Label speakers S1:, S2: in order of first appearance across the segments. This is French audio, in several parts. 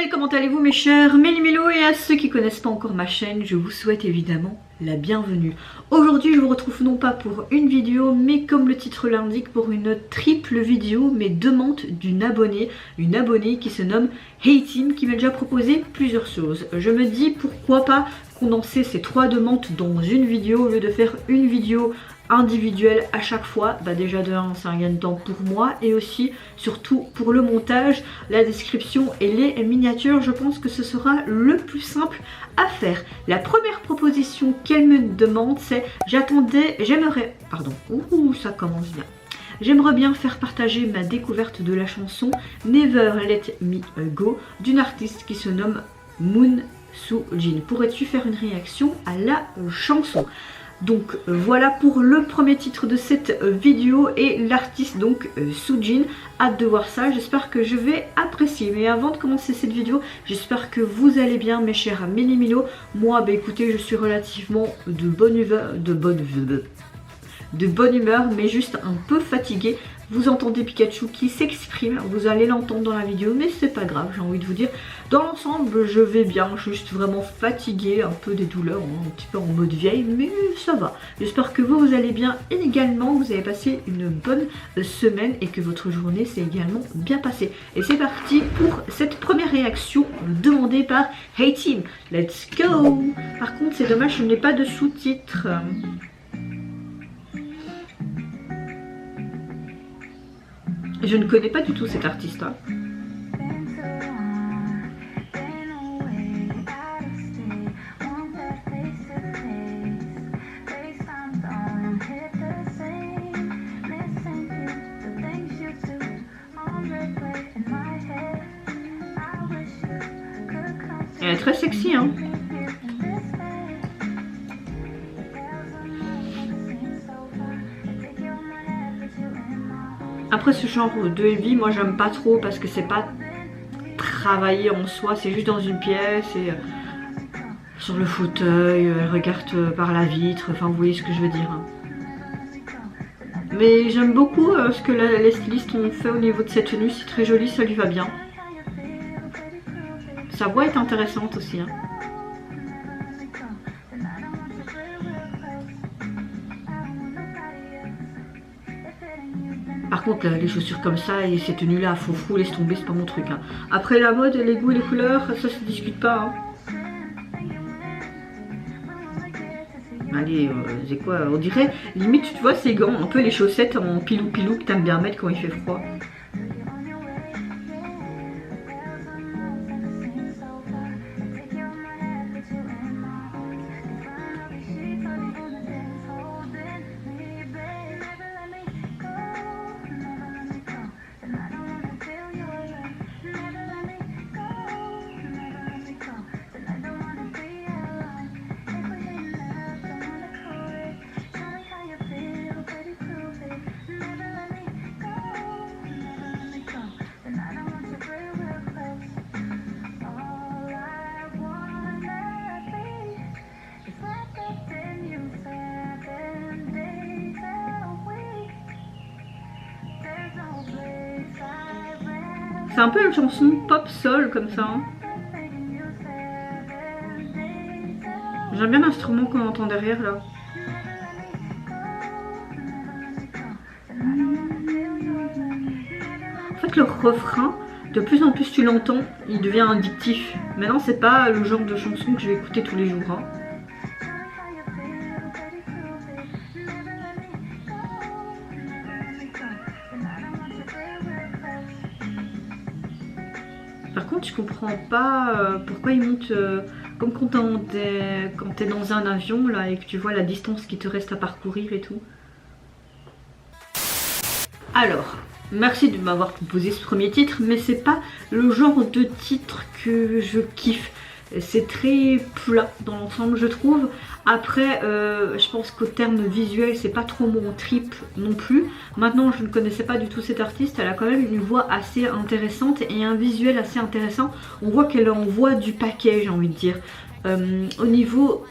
S1: Salut, comment allez-vous mes chers Méli-Mélo, et à ceux qui connaissent pas encore ma chaîne, je vous souhaite évidemment la bienvenue. Aujourd'hui je vous retrouve non pas pour une vidéo, mais comme le titre l'indique, pour une triple vidéo, mais demande d'une abonnée, une abonnée qui se nomme Hey-Team, qui m'a déjà proposé plusieurs choses. Je me dis pourquoi pas condenser ces trois demandes dans une vidéo au lieu de faire une vidéo individuelle à chaque fois. Bah déjà de 1 c'est un gain de temps pour moi, et aussi surtout pour le montage, la description et les miniatures, je pense que ce sera le plus simple à faire. La première proposition qu'elle me demande, c'est j'aimerais ça commence bien. J'aimerais bien faire partager ma découverte de la chanson Never Let Me Go d'une artiste qui se nomme Moon Soo-jin. Pourrais-tu faire une réaction à la chanson? Donc voilà pour le premier titre de cette vidéo, et l'artiste donc Soo-jin. Hâte de voir ça, j'espère que je vais apprécier. Mais avant de commencer cette vidéo, j'espère que vous allez bien mes chers Méli-Mélo. Moi bah écoutez, je suis relativement de bonne humeur, mais juste un peu fatiguée. Vous entendez Pikachu qui s'exprime, vous allez l'entendre dans la vidéo, mais c'est pas grave, j'ai envie de vous dire. Dans l'ensemble, je vais bien, juste vraiment fatiguée, un peu des douleurs, un petit peu en mode vieille, mais ça va. J'espère que vous allez bien également, vous avez passé une bonne semaine et que votre journée s'est également bien passée. Et c'est parti pour cette première réaction demandée par Hey-Team. Let's go! Par contre, c'est dommage, je n'ai pas de sous-titres. Je ne connais pas du tout cet artiste là. Elle est très sexy hein. Après ce genre de heavy, moi j'aime pas trop parce que c'est pas travaillé en soi, c'est juste dans une pièce et sur le fauteuil, elle regarde par la vitre, enfin vous voyez ce que je veux dire. Mais j'aime beaucoup ce que les stylistes ont fait au niveau de cette tenue, c'est très joli, ça lui va bien. Sa voix est intéressante aussi hein. Par contre les chaussures comme ça et ces tenues là, fou, laisse tomber, c'est pas mon truc hein. Après la mode, les goûts et les couleurs, ça se discute pas hein. Allez, c'est quoi, on dirait limite tu vois ces gants, un peu les chaussettes en pilou que t'aimes bien mettre quand il fait froid. C'est un peu une chanson pop soul comme ça hein. J'aime bien l'instrument qu'on entend derrière là. En fait le refrain, de plus en plus tu l'entends, il devient addictif. Maintenant c'est pas le genre de chanson que je vais écouter tous les jours hein. Par contre je comprends pas pourquoi ils montent comme quand t'es dans un avion là et que tu vois la distance qui te reste à parcourir et tout. Alors, merci de m'avoir proposé ce premier titre, mais c'est pas le genre de titre que je kiffe. C'est très plat dans l'ensemble je trouve. Après je pense qu'au terme visuel c'est pas trop mon trip non plus. Maintenant je ne connaissais pas du tout cette artiste, elle a quand même une voix assez intéressante et un visuel assez intéressant. On voit qu'elle envoie du paquet, j'ai envie de dire. Au niveau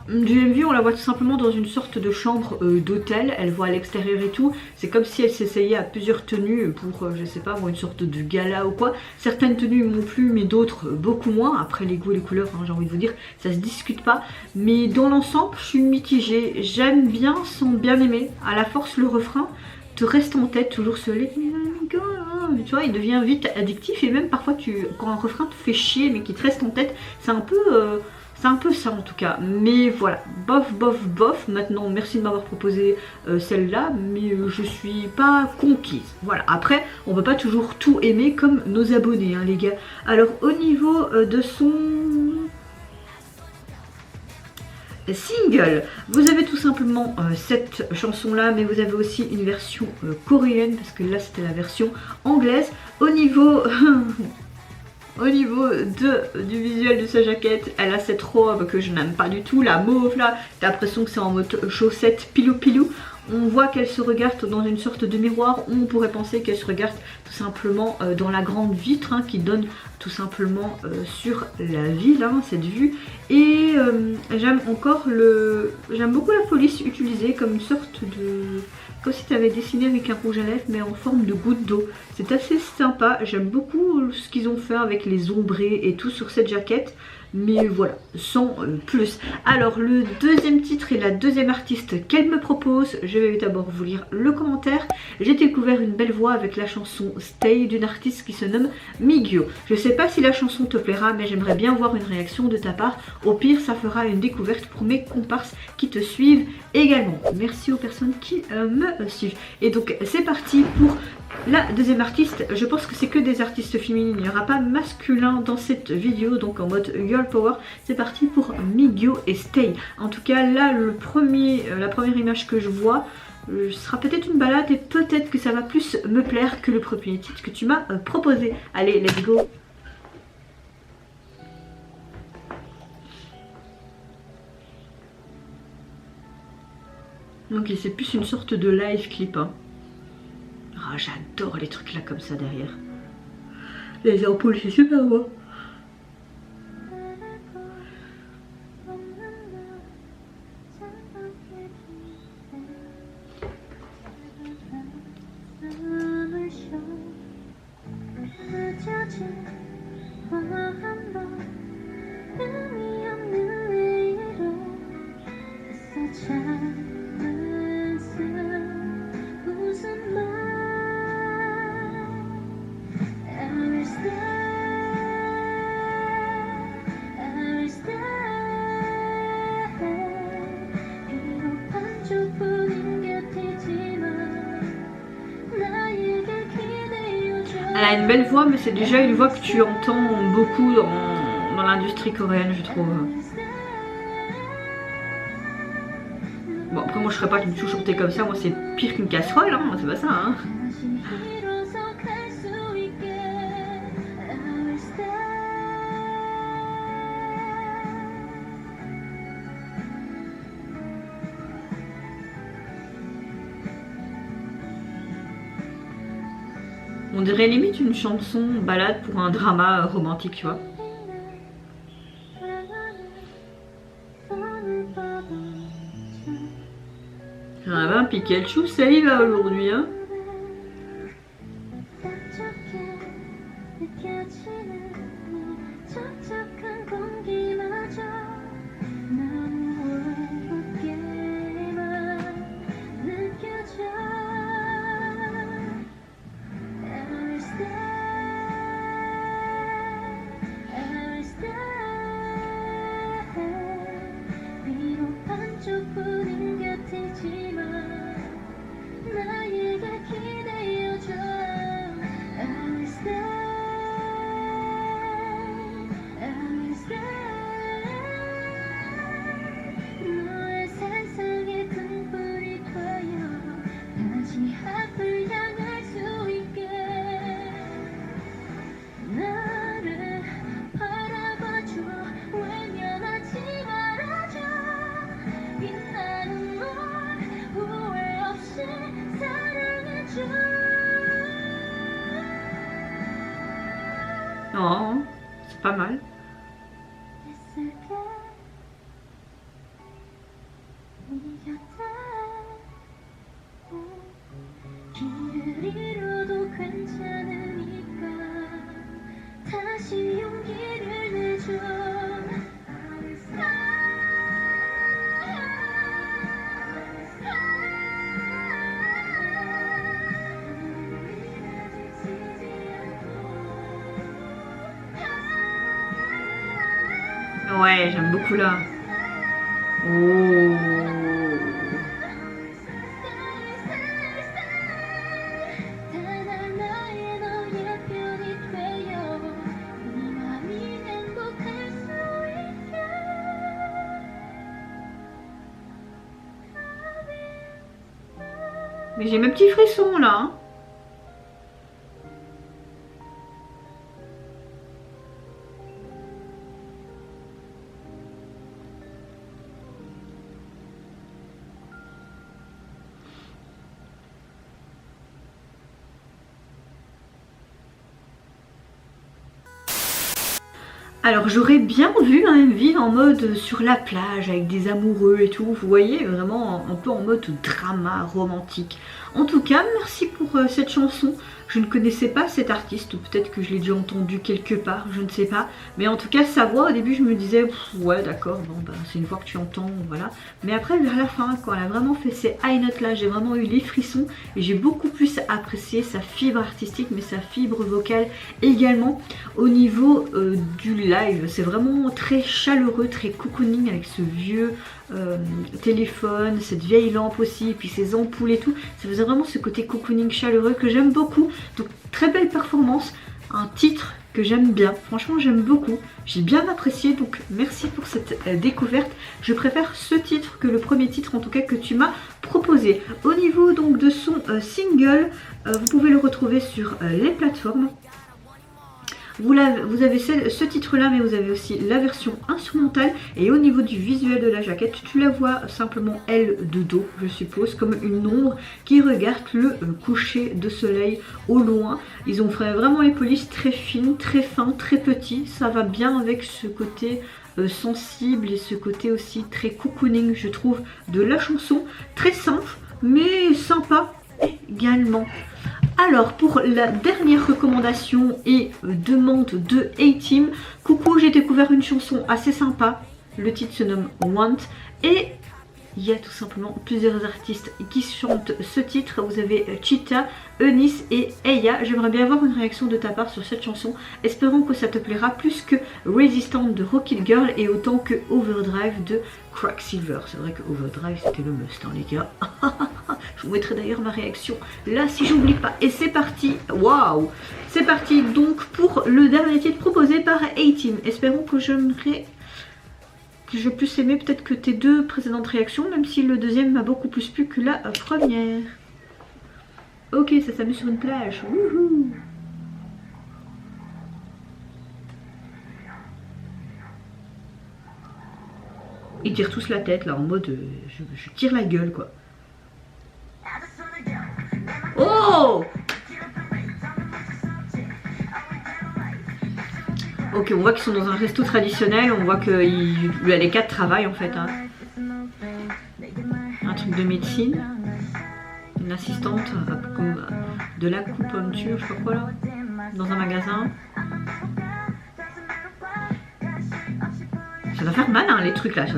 S1: DMV, on la voit tout simplement dans une sorte de chambre d'hôtel. Elle voit à l'extérieur et tout. C'est comme si elle s'essayait à plusieurs tenues pour, je sais pas, une sorte de gala ou quoi. Certaines tenues m'ont plu, mais d'autres beaucoup moins. Après, les goûts et les couleurs, hein, j'ai envie de vous dire, ça se discute pas. Mais dans l'ensemble, je suis mitigée. J'aime bien son bien aimé. À la force, le refrain te reste en tête, toujours ce let me go. Tu vois, il devient vite addictif. Et même parfois, quand un refrain te fait chier, mais qui te reste en tête, c'est un peu... c'est un peu ça en tout cas, mais voilà, bof, bof, bof. Maintenant, merci de m'avoir proposé celle-là, mais je suis pas conquise. Voilà, après, on peut pas toujours tout aimer comme nos abonnés, hein, les gars. Alors, au niveau de son single, vous avez tout simplement cette chanson-là, mais vous avez aussi une version coréenne, parce que là, c'était la version anglaise. Au niveau... Au niveau du visuel de sa jaquette, elle a cette robe que je n'aime pas du tout, la mauve là, t'as l'impression que c'est en mode chaussette pilou pilou. On voit qu'elle se regarde dans une sorte de miroir, on pourrait penser qu'elle se regarde tout simplement dans la grande vitre hein, qui donne tout simplement sur la ville, hein, cette vue. Et j'aime beaucoup la police utilisée comme une sorte de... Comme si tu avais dessiné avec un rouge à lèvres mais en forme de goutte d'eau. C'est assez sympa, j'aime beaucoup ce qu'ils ont fait avec les ombrés et tout sur cette jaquette. Mais voilà, sans plus. Alors le deuxième titre et la deuxième artiste qu'elle me propose, je vais d'abord vous lire le commentaire. J'ai découvert une belle voix avec la chanson Stay d'une artiste qui se nomme Migyo. Je sais pas si la chanson te plaira, mais j'aimerais bien voir une réaction de ta part. Au pire, ça fera une découverte pour mes comparses qui te suivent également. Merci aux personnes qui me suivent. Et donc c'est parti pour la deuxième artiste. Je pense que c'est que des artistes féminines, il n'y aura pas masculin dans cette vidéo, donc en mode girl power. C'est parti pour Migyo et Stay. En tout cas là la première image que je vois sera peut-être une balade et peut-être que ça va plus me plaire que le premier titre que tu m'as proposé. Allez, let's go. Donc c'est plus une sorte de live clip hein. Ah, j'adore les trucs là comme ça derrière. Les ampoules, c'est super beau. Elle a une belle voix, mais c'est déjà une voix que tu entends beaucoup dans l'industrie coréenne, je trouve. Bon, après, moi je serais pas du tout chantée comme ça, moi c'est pire qu'une casserole, hein, c'est pas ça, hein. On dirait limite une chanson balade pour un drama romantique, tu vois. Ah ben Pikachu, ça y va aujourd'hui, hein. Oh, c'est pas mal. Ouais, j'aime beaucoup là. Oh. Mais j'ai mes petits frissons là. Hein. Alors j'aurais bien vu un MV en mode sur la plage avec des amoureux et tout, vous voyez, vraiment un peu en mode drama romantique. En tout cas, merci pour cette chanson. Je ne connaissais pas cet artiste, ou peut-être que je l'ai déjà entendu quelque part, je ne sais pas. Mais en tout cas, sa voix, au début, je me disais, ouais, d'accord, bon, bah, c'est une voix que tu entends, voilà. Mais après, vers la fin, quand elle a vraiment fait ces high notes là, j'ai vraiment eu les frissons. Et j'ai beaucoup plus apprécié sa fibre artistique, mais sa fibre vocale également. Au niveau du live, c'est vraiment très chaleureux, très cocooning avec ce vieux téléphone, cette vieille lampe aussi, puis ces ampoules et tout. Ça faisait vraiment ce côté cocooning chaleureux que j'aime beaucoup. Donc très belle performance, un titre que j'aime bien, franchement j'aime beaucoup, j'ai bien apprécié, donc merci pour cette découverte. Je préfère ce titre que le premier titre en tout cas que tu m'as proposé. Au niveau donc de son single, vous pouvez le retrouver sur les plateformes. Vous avez ce titre là, mais vous avez aussi la version instrumentale. Et au niveau du visuel de la jaquette, tu la vois simplement elle de dos, je suppose, comme une ombre qui regarde le coucher de soleil au loin. Ils ont fait vraiment les polices très fines, très fins, très petits. Ça va bien avec ce côté sensible et ce côté aussi très cocooning, je trouve, de la chanson. Très simple, mais sympa également. Alors pour la dernière recommandation et demande de A-Team, coucou, j'ai découvert une chanson assez sympa, le titre se nomme Want et il y a tout simplement plusieurs artistes qui chantent ce titre. Vous avez Cheetah, Eunice et Eya. J'aimerais bien avoir une réaction de ta part sur cette chanson. Espérons que ça te plaira plus que Resistant de Rocket Girl et autant que Overdrive de Cracksilver. C'est vrai que Overdrive c'était le must hein, les gars. Je vous mettrai d'ailleurs ma réaction là si j'oublie pas. Et c'est parti, waouh. C'est parti donc pour le dernier titre proposé par A-Team. Espérons que je plus aimé peut-être que tes deux précédentes réactions, même si le deuxième m'a beaucoup plus plu que la première. Ok, ça s'amuse sur une plage. Wouhou. Ils tirent tous la tête là en mode je tire la gueule quoi. Oh! Ok, on voit qu'ils sont dans un resto traditionnel, on voit que les quatre travaillent en fait. Hein. Un truc de médecine. Une assistante de l'acupuncture, je sais pas quoi là. Dans un magasin. Ça va faire mal hein, les trucs là. Ça.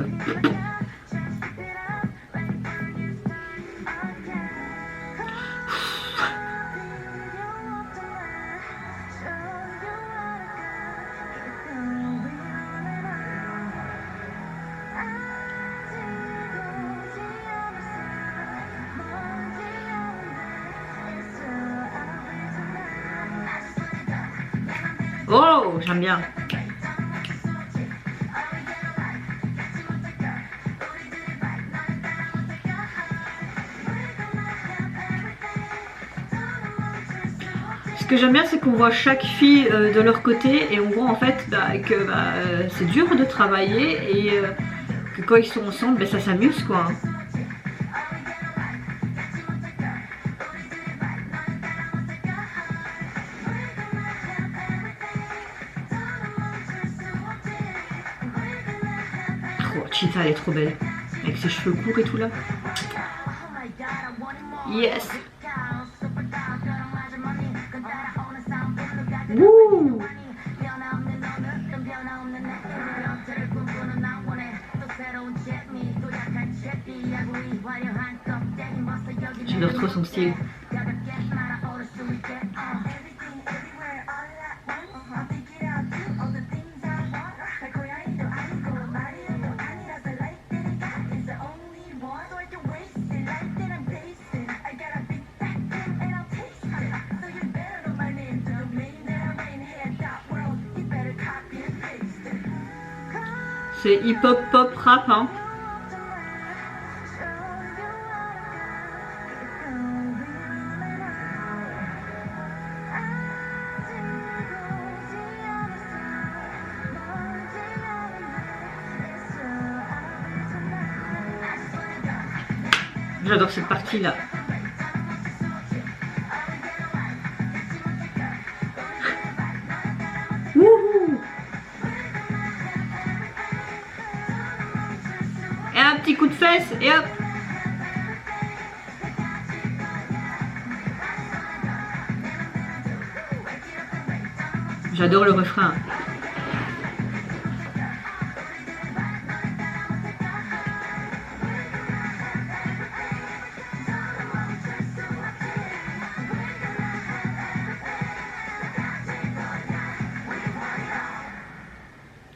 S1: Oh, j'aime bien. Ce que j'aime bien, c'est qu'on voit chaque fille de leur côté et on voit en fait que c'est dur de travailler et que quand ils sont ensemble, ça s'amuse quoi. Cheetah, elle est trop belle. Avec ses cheveux courts et tout là. Yes. Wouh. J'adore trop son style. C'est hip-hop, pop, rap, hein. J'adore cette partie-là. Wouhou! Et un petit coup de fesse, et hop! J'adore le refrain.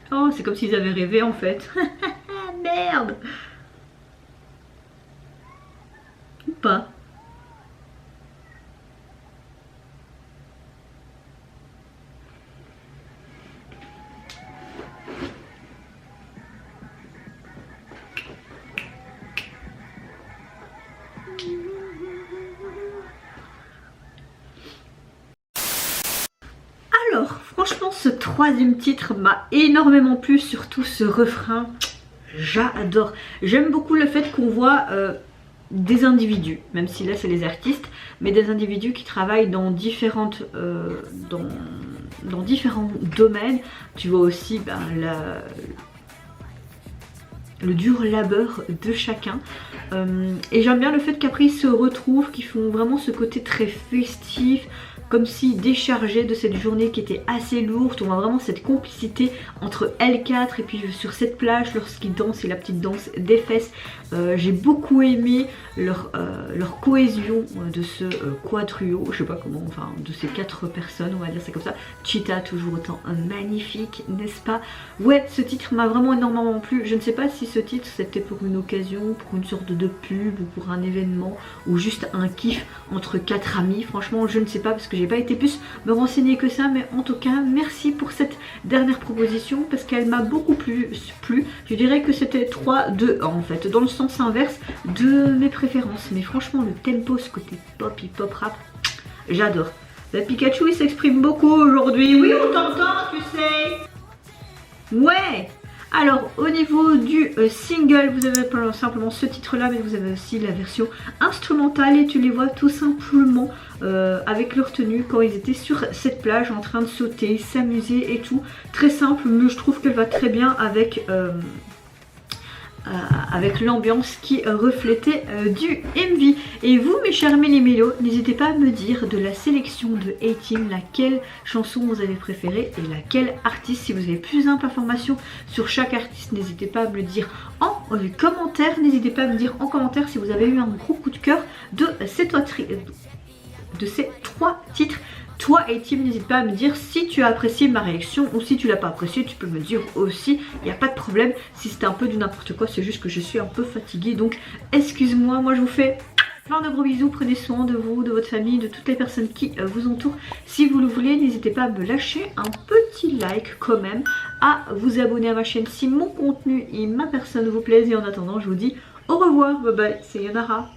S1: Oh, c'est comme s'ils avaient rêvé en fait. Merde. Ou pas. Alors, franchement, ce troisième titre m'a énormément plu, surtout ce refrain. J'adore. J'aime beaucoup le fait qu'on voit des individus, même si là c'est les artistes, mais des individus qui travaillent dans différentes, dans différents domaines. Tu vois aussi le dur labeur de chacun. Et j'aime bien le fait qu'après ils se retrouvent, qu'ils font vraiment ce côté très festif, comme si déchargés de cette journée qui était assez lourde. On voit vraiment cette complicité entre L4 et puis sur cette plage lorsqu'ils dansent et la petite danse des fesses. J'ai beaucoup aimé leur cohésion de ce quadruo, je sais pas comment, enfin de ces 4 personnes, on va dire c'est comme ça. Cheetah toujours autant magnifique, n'est-ce pas? Ouais, ce titre m'a vraiment énormément plu. Je ne sais pas si ce titre c'était pour une occasion, pour une sorte de pub ou pour un événement ou juste un kiff entre 4 amis. Franchement je ne sais pas parce que j'ai pas été plus me renseigner que ça, mais en tout cas merci pour cette dernière proposition parce qu'elle m'a beaucoup plu. Je dirais que c'était 3 de 1 en fait, dans le sens inverse de mes préférences, mais franchement le tempo, ce côté pop, hip-hop, rap, j'adore. La Pikachu il s'exprime beaucoup aujourd'hui. Oui, on t'entend, tu sais. Ouais. Alors au niveau du single, vous avez simplement ce titre là, mais vous avez aussi la version instrumentale et tu les vois tout simplement avec leur tenue quand ils étaient sur cette plage en train de sauter, s'amuser et tout. Très simple, mais je trouve qu'elle va très bien avec l'ambiance qui reflétait du MV. Et vous mes chers méli-mélos, n'hésitez pas à me dire de la sélection de A-Team laquelle chanson vous avez préférée et laquelle artiste. Si vous avez plus d'informations sur chaque artiste, n'hésitez pas à me le dire en commentaire. N'hésitez pas à me dire en commentaire si vous avez eu un gros coup de cœur de ces 3 titres. Toi A-Team, n'hésite pas à me dire si tu as apprécié ma réaction ou si tu l'as pas apprécié, tu peux me dire aussi, il n'y a pas de problème. Si c'était un peu du n'importe quoi, c'est juste que je suis un peu fatiguée, donc excuse-moi. Moi je vous fais plein de gros bisous, prenez soin de vous, de votre famille, de toutes les personnes qui vous entourent. Si vous le voulez, n'hésitez pas à me lâcher un petit like quand même, à vous abonner à ma chaîne si mon contenu et ma personne vous plaisent. Et en attendant, je vous dis au revoir, bye bye, c'est Yonara.